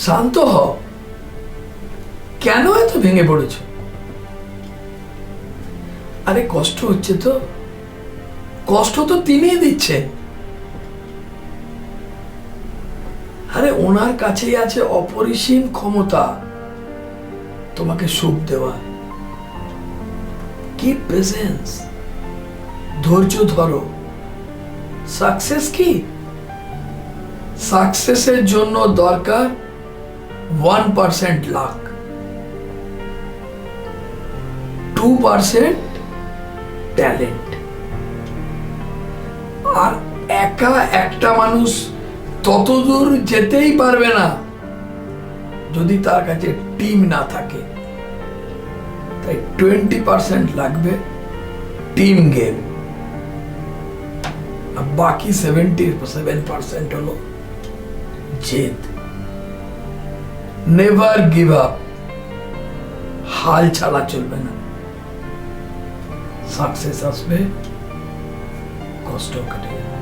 শান্ত হও। কেন এত ভেঙে পড়েছো? আরে কষ্ট হচ্ছে তো, কষ্ট তো তিনিই দিচ্ছেন। আরে ওনার কাছেই আছে অপরিসীম ক্ষমতা তোমাকে সুখ দেওয়া। কি প্রেজেন্স, ধৈর্য ধরো। সাকসেস কি? সাকসেসের জন্য দরকার 1% লাক, 2% ট্যালেন্ট। আর একা একটা মানুষ ততদূর যেতেই পারবে না যদি তার কাছে টিম না থাকে। তাই 20% লাগবে টিম গেম, আর বাকি 77% হলো জেদ। নেভার গিভ আপ, হাল ছাড়া চলবে না। সাকসেস আসবে, কষ্ট কেটে যাবে।